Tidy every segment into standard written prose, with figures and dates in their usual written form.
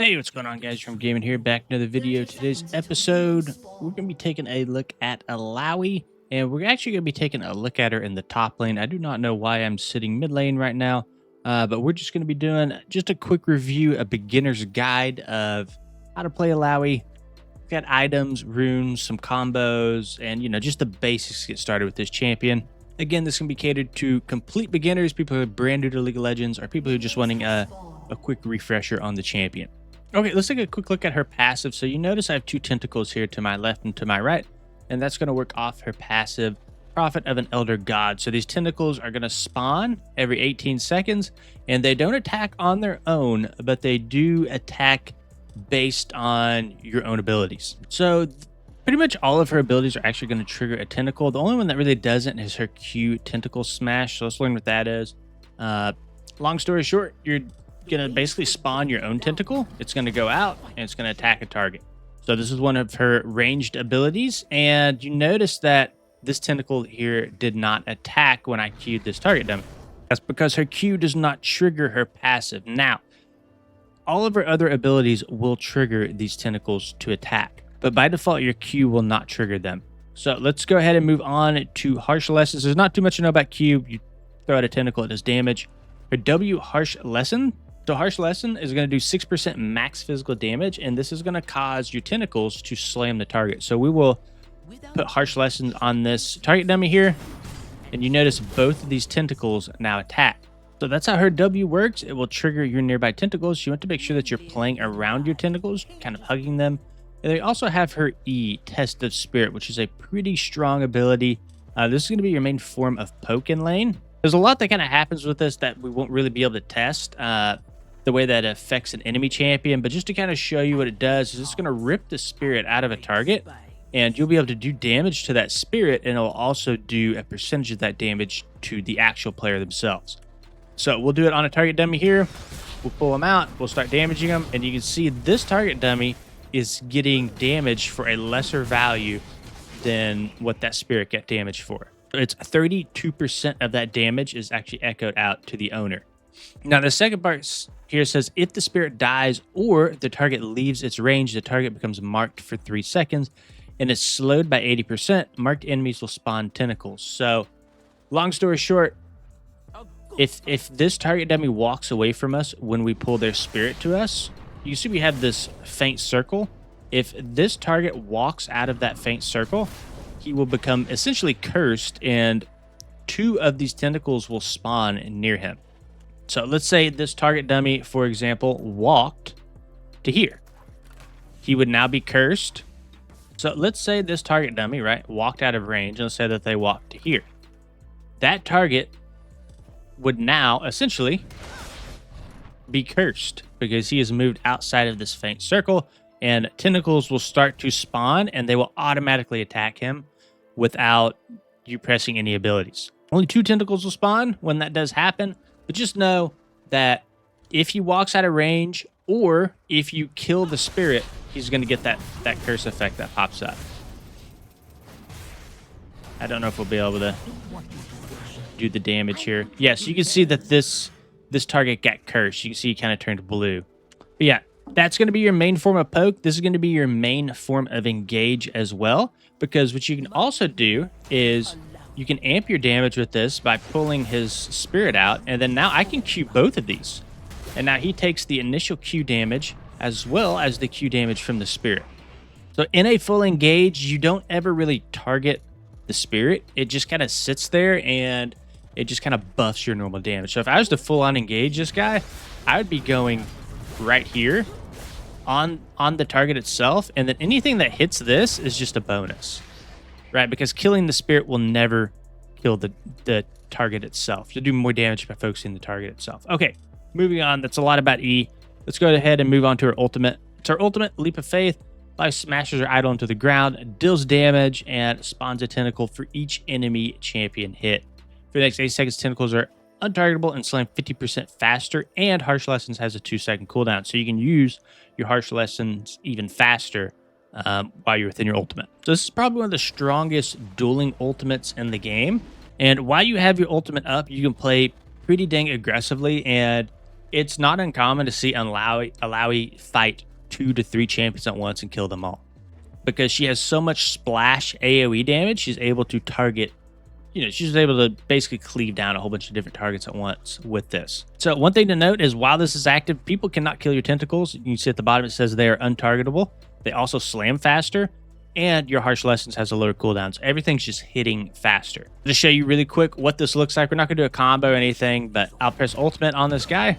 Hey, what's going on, guys? From Gaming here, back another video. Today's episode, we're going to be taking a look at Illaoi, and we're actually going to be taking a look at her in the top lane. I do not know why I'm sitting mid lane right now, but we're just going to be doing just a quick review, a beginner's guide of how to play Illaoi. We've got items, runes, some combos, and just the basics to get started with this champion. Again, this can be catered to complete beginners, people who are brand new to League of Legends, or people who are just wanting a quick refresher on the champion. Okay, let's take a quick look at her passive. So you notice I have two tentacles here to my left and to my right, and that's going to work off her passive, Prophet of an Elder God. So these tentacles are going to spawn every 18 seconds, and they don't attack on their own, but they do attack based on your own abilities. So pretty much all of her abilities are actually going to trigger a tentacle. The only one that really doesn't is her Q tentacle smash. So let's learn what that is. Long story short, you're gonna basically spawn your own tentacle. It's gonna go out and it's gonna attack a target. So this is one of her ranged abilities, and you notice that this tentacle here did not attack when I Q'd this target dummy. That's because her Q does not trigger her passive. Now, all of her other abilities will trigger these tentacles to attack, but by default your Q will not trigger them. So let's go ahead and move on to Harsh Lessons. There's not too much to know about Q. You throw out a tentacle, it does damage. Her W, Harsh Lesson. So Harsh Lesson is going to do 6% max physical damage, and this is going to cause your tentacles to slam the target. So we will put Harsh Lessons on this target dummy here, and you notice both of these tentacles now attack. So that's how her W works. It will trigger your nearby tentacles. You want to make sure that you're playing around your tentacles, kind of hugging them. And they also have her E, Test of Spirit, which is a pretty strong ability. This is going to be your main form of poke in lane. There's a lot that kind of happens with this that we won't really be able to test. The way that it affects an enemy champion, but just to kind of show you what it does is it's going to rip the spirit out of a target, and you'll be able to do damage to that spirit, and it'll also do a percentage of that damage to the actual player themselves. So we'll do it on a target dummy here. We'll pull them out, we'll start damaging them, and you can see this target dummy is getting damage for a lesser value than what that spirit got damaged for. It's 32% of that damage is actually echoed out to the owner. Now the second part here says if the spirit dies or the target leaves its range, the target becomes marked for 3 seconds and is slowed by 80%. Marked enemies will spawn tentacles. So long story short, if this target dummy walks away from us when we pull their spirit to us, you see we have this faint circle. If this target walks out of that faint circle, he will become essentially cursed, and 2 of these tentacles will spawn near him. So let's say this target dummy, for example, walked to here. He would now be cursed. So let's say this target dummy, right, walked out of range, and let's say that they walked to here. That target would now essentially be cursed because he has moved outside of this faint circle, and tentacles will start to spawn, and they will automatically attack him without you pressing any abilities. Only 2 tentacles will spawn when that does happen. But just know that if he walks out of range or if you kill the spirit, he's going to get that curse effect that pops up. I don't know if we'll be able to do the damage here. Yeah, so you can see that this target got cursed. You can see he kind of turned blue. But yeah, that's going to be your main form of poke. This is going to be your main form of engage as well, because what you can also do is you can amp your damage with this by pulling his spirit out, and then now I can Q both of these. And now he takes the initial Q damage as well as the Q damage from the spirit. So in a full engage, you don't ever really target the spirit. It just kind of sits there and it just kind of buffs your normal damage. So if I was to full on engage this guy, I would be going right here on the target itself, and then anything that hits this is just a bonus. Right, because killing the spirit will never kill the target itself. You'll do more damage by focusing the target itself. Okay, moving on. That's a lot about E. Let's go ahead and move on to her ultimate. It's her ultimate, Leap of Faith. Life smashes her idol into the ground, deals damage, and spawns a tentacle for each enemy champion hit. For the next 8 seconds, tentacles are untargetable and slam 50% faster, and Harsh Lessons has a 2-second cooldown. So you can use your Harsh Lessons even faster while you're within your ultimate. So this is probably one of the strongest dueling ultimates in the game. And while you have your ultimate up, you can play pretty dang aggressively. And It's not uncommon to see Illaoi fight 2 to 3 champions at once and kill them all. Because she has so much splash AoE damage, she's able to target, she's able to basically cleave down a whole bunch of different targets at once with this. So one thing to note is while this is active, people cannot kill your tentacles. You can see at the bottom it says they are untargetable. They also slam faster, and your Harsh Lessons has a lower cooldown. So everything's just hitting faster. To show you really quick what this looks like, we're not going to do a combo or anything, but I'll press ultimate on this guy.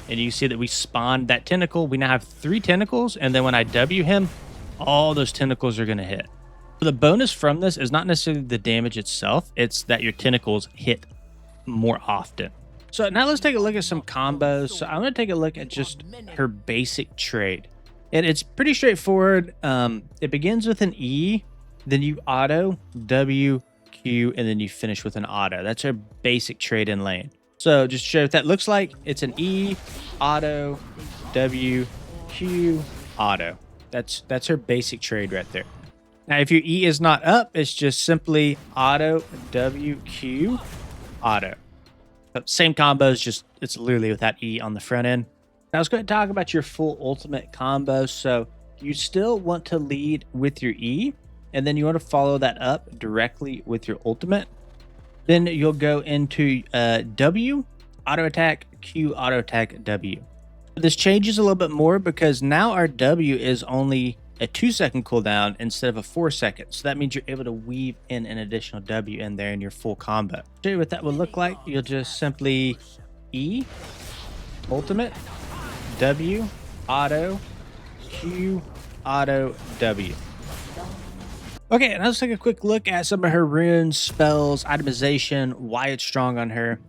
And you see that we spawned that tentacle. We now have 3 tentacles, and then when I W him, all those tentacles are going to hit. So the bonus from this is not necessarily the damage itself, it's that your tentacles hit more often. So now let's take a look at some combos. So I'm going to take a look at just her basic trade. And it's pretty straightforward. It begins with an E, then you auto, W, Q, and then you finish with an auto. That's her basic trade in lane. So just to show what that looks like, it's an E, auto, W, Q, auto. That's her basic trade right there. Now, if your E is not up, it's just simply auto, W, Q, auto. So same combos, just it's literally without E on the front end. Now, let's go ahead and talk about your full ultimate combo. So you still want to lead with your E, and then you want to follow that up directly with your ultimate. Then you'll go into W, auto attack, Q, auto attack, W. This changes a little bit more because now our W is only a 2-second cooldown instead of a 4-second. So that means you're able to weave in an additional W in there in your full combo. To show you what that would look like, you'll just simply E, ultimate, W, auto, Q, auto, W. Okay, now let's take a quick look at some of her runes, spells, itemization, why it's strong on her.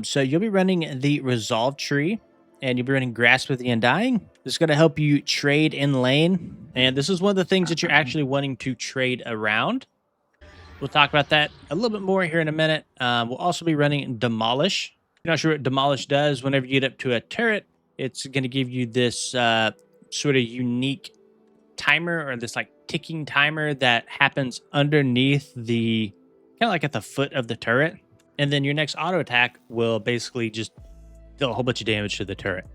So you'll be running the Resolve tree, and you'll be running Grasp of the Undying. This is going to help you trade in lane, and this is one of the things that you're actually wanting to trade around. We'll talk about that a little bit more here in a minute. We'll also be running Demolish. If you're not sure what Demolish does, whenever you get up to a turret, it's going to give you this sort of unique timer, or this like ticking timer that happens underneath the, kind of like at the foot of the turret. And then your next auto attack will basically just deal a whole bunch of damage to the turret.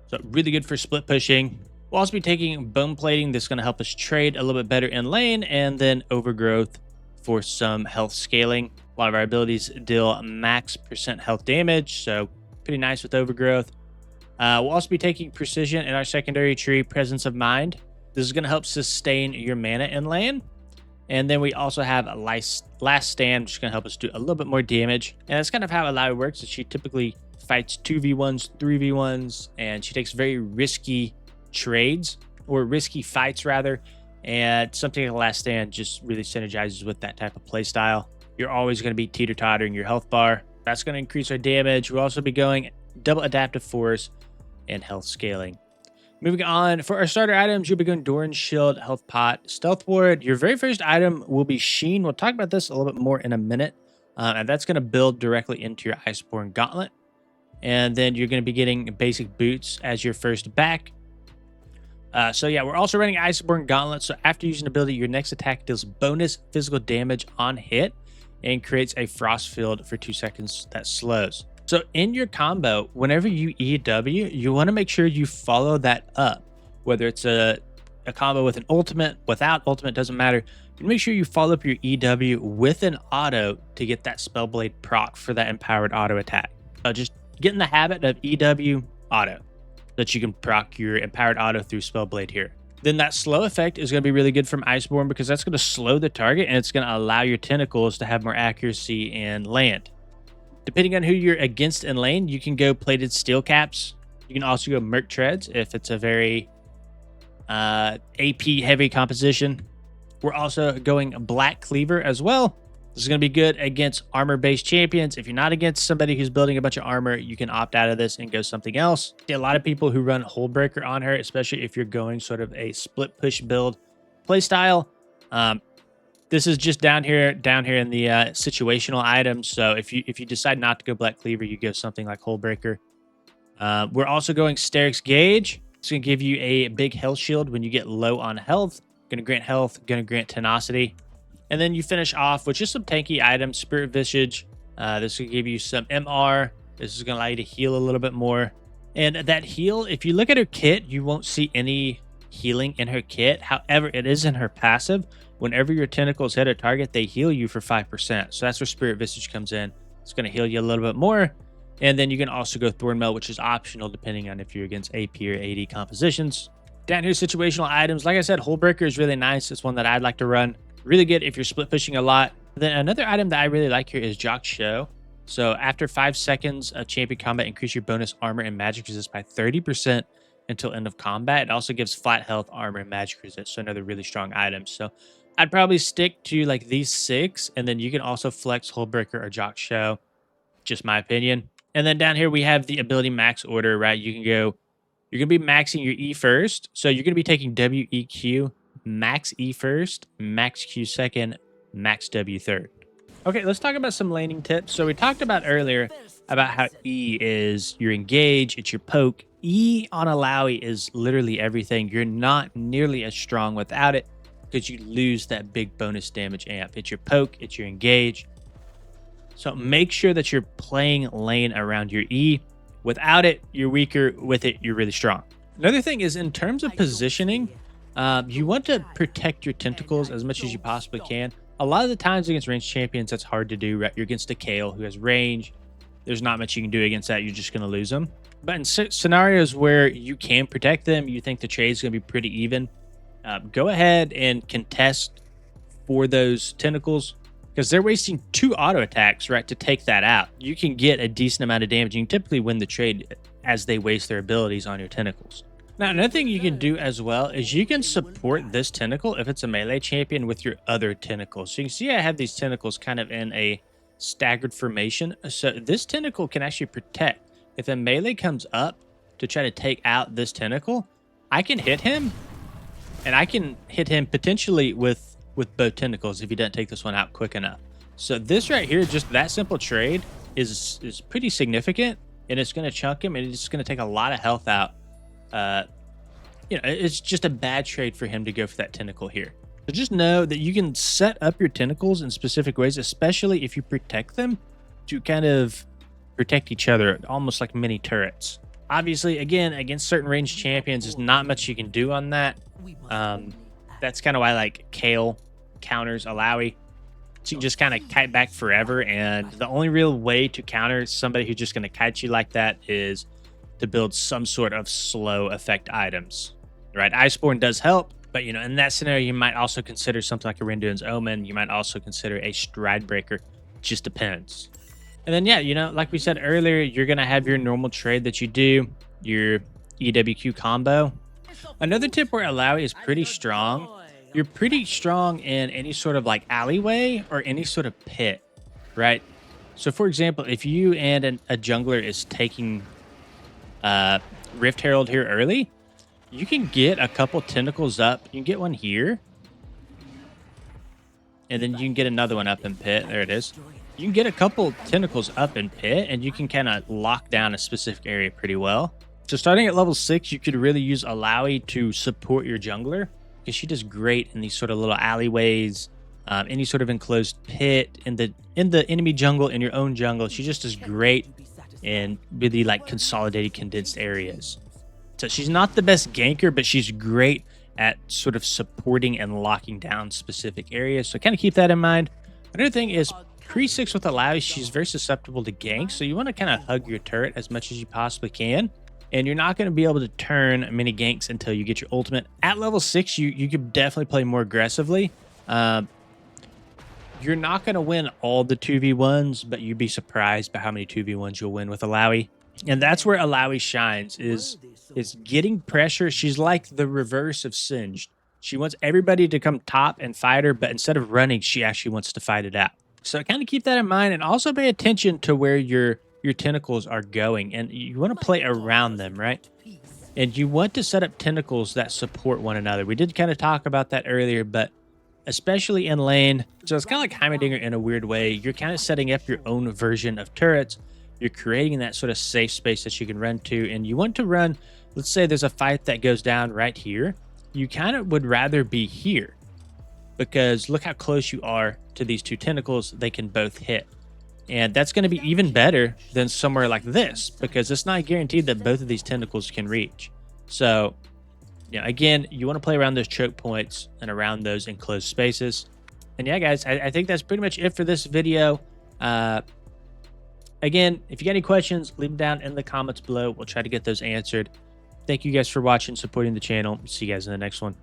So really good for split pushing. We'll also be taking Bone Plating. That's going to help us trade a little bit better in lane, and then Overgrowth for some health scaling. A lot of our abilities deal max % health damage, so pretty nice with Overgrowth. We'll also be taking Precision in our secondary tree, Presence of Mind. This is going to help sustain your mana in lane. And then we also have a Last Stand, which is going to help us do a little bit more damage. And that's kind of how Illaoi works, is she typically fights 2v1s, 3v1s, and she takes very risky trades, or risky fights rather. And something like Last Stand just really synergizes with that type of play style. You're always going to be teeter-tottering your health bar. That's going to increase our damage. We'll also be going double Adaptive Force and health scaling. Moving on, for our starter items, you'll be going Doran's Shield, Health Pot, Stealth Ward. Your very first item will be Sheen. We'll talk about this a little bit more in a minute. And that's going to build directly into your Iceborne Gauntlet. And then you're going to be getting basic boots as your first back. So yeah, we're also running Iceborne Gauntlet. So after using the ability, your next attack deals bonus physical damage on hit and creates a frost field for 2 seconds that slows. So in your combo, whenever you EW, you want to make sure you follow that up. Whether it's a combo with an ultimate, without ultimate, doesn't matter. You make sure you follow up your EW with an auto to get that Spellblade proc for that empowered auto attack. Just get in the habit of EW auto, so that you can proc your empowered auto through Spellblade here. Then that slow effect is going to be really good from Iceborne, because that's going to slow the target and it's going to allow your tentacles to have more accuracy and land. Depending on who you're against in lane, you can go Plated Steel Caps. You can also go Merc Treads if it's a very AP heavy composition. We're also going Black Cleaver as well. This is going to be good against armor-based champions. If you're not against somebody who's building a bunch of armor, you can opt out of this and go something else. See a lot of people who run Hullbreaker on her, especially if you're going sort of a split push build playstyle. This is just down here in the situational items. So if you decide not to go Black Cleaver, you go something like Hullbreaker. We're also going Sterix Gauge. It's going to give you a big health shield when you get low on health. Going to grant health, going to grant tenacity. And then you finish off with just some tanky items. Spirit Visage. This will give you some MR. This is going to allow you to heal a little bit more. And that heal, if you look at her kit, you won't see any healing in her kit. However, it is in her passive. Whenever your tentacles hit a target, they heal you for 5%. So that's where Spirit Visage comes in. It's going to heal you a little bit more. And then you can also go Thornmail, which is optional depending on if you're against AP or AD compositions. Down here, situational items. Like I said, Hullbreaker is really nice. It's one that I'd like to run. Really good if you're split pushing a lot. Then another item that I really like here is Jock Show. So after 5 seconds of champion combat, increase your bonus armor and magic resist by 30% until end of combat. It also gives flat health, armor, and magic resist. So another really strong item. So I'd probably stick to like these 6, and then you can also flex Hullbreaker or Jock Show. Just my opinion. And then down here we have the ability max order, right? You can go, you're going to be maxing your E first. So you're going to be taking WEQ, max E first, max Q second, max W third. Okay, let's talk about some laning tips. So we talked about earlier about how E is your engage, it's your poke. E on Illaoi is literally everything. You're not nearly as strong without it because you lose that big bonus damage amp. It's your poke, it's your engage. So make sure that you're playing lane around your E. Without it, you're weaker. With it, you're really strong. Another thing is in terms of positioning, you want to protect your tentacles as much as you possibly can. A lot of the times against ranged champions, that's hard to do, right? You're against a Kale who has range. There's not much you can do against that. You're just going to lose them. But in scenarios where you can protect them, you think the trade's going to be pretty even, go ahead and contest for those tentacles because they're wasting 2 auto attacks, right, to take that out. You can get a decent amount of damage. You can typically win the trade as they waste their abilities on your tentacles. Now, another thing you can do as well is you can support this tentacle if it's a melee champion with your other tentacles. So you can see I have these tentacles kind of in a staggered formation. So this tentacle can actually protect. If a melee comes up to try to take out this tentacle, I can hit him, and I can hit him potentially with both tentacles if he doesn't take this one out quick enough. So this right here, just that simple trade is pretty significant, and it's going to chunk him, and it's going to take a lot of health out. It's just a bad trade for him to go for that tentacle here. So just know that you can set up your tentacles in specific ways, especially if you protect them, to kind of protect each other, almost like mini turrets. Obviously, again, against certain ranged champions, there's not much you can do on that. That's kind of why like Kale counters Illaoi. So you can just kind of kite back forever, and the only real way to counter somebody who's just going to kite you like that is to build some sort of slow effect items, right? Iceborne does help, but in that scenario, you might also consider something like a Rinduin's Omen. You might also consider a Stride Breaker. It just depends. And then, yeah, like we said earlier, you're going to have your normal trade that you do, your EWQ combo. Another tip where Illaoi is pretty strong, you're pretty strong in any sort of like alleyway or any sort of pit, right? So, for example, if you and a jungler is taking Rift Herald here early, you can get a couple tentacles up. You can get one here, and then you can get another one up in pit. There it is. You can get a couple tentacles up in pit, and you can kind of lock down a specific area pretty well. So starting at level 6, you could really use Illaoi to support your jungler because she does great in these sort of little alleyways, any sort of enclosed pit, in the enemy jungle, in your own jungle. She just does great in really like consolidated, condensed areas. So she's not the best ganker, but she's great at sort of supporting and locking down specific areas. So kind of keep that in mind. Another thing is pre-6 with Illaoi, she's very susceptible to gank. So you want to kind of hug your turret as much as you possibly can. And you're not going to be able to turn many ganks until you get your ultimate. At level 6, you could definitely play more aggressively. You're not going to win all the 2v1s, but you'd be surprised by how many 2v1s you'll win with Illaoi. And that's where Illaoi shines, is getting pressure. She's like the reverse of Singed. She wants everybody to come top and fight her, but instead of running, she actually wants to fight it out. So kind of keep that in mind, and also pay attention to where your tentacles are going, and you want to play around them, right? And you want to set up tentacles that support one another. We did kind of talk about that earlier, but especially in lane, so it's kind of like Heimerdinger in a weird way. You're kind of setting up your own version of turrets. You're creating that sort of safe space that you can run to, and you want to run, let's say there's a fight that goes down right here. You kind of would rather be here because look how close you are to these two tentacles. They can both hit. And that's going to be even better than somewhere like this because it's not guaranteed that both of these tentacles can reach. So, again, you want to play around those choke points and around those enclosed spaces. And yeah, guys, I think that's pretty much it for this video. Again, if you got any questions, leave them down in the comments below. We'll try to get those answered. Thank you guys for watching, supporting the channel. See you guys in the next one.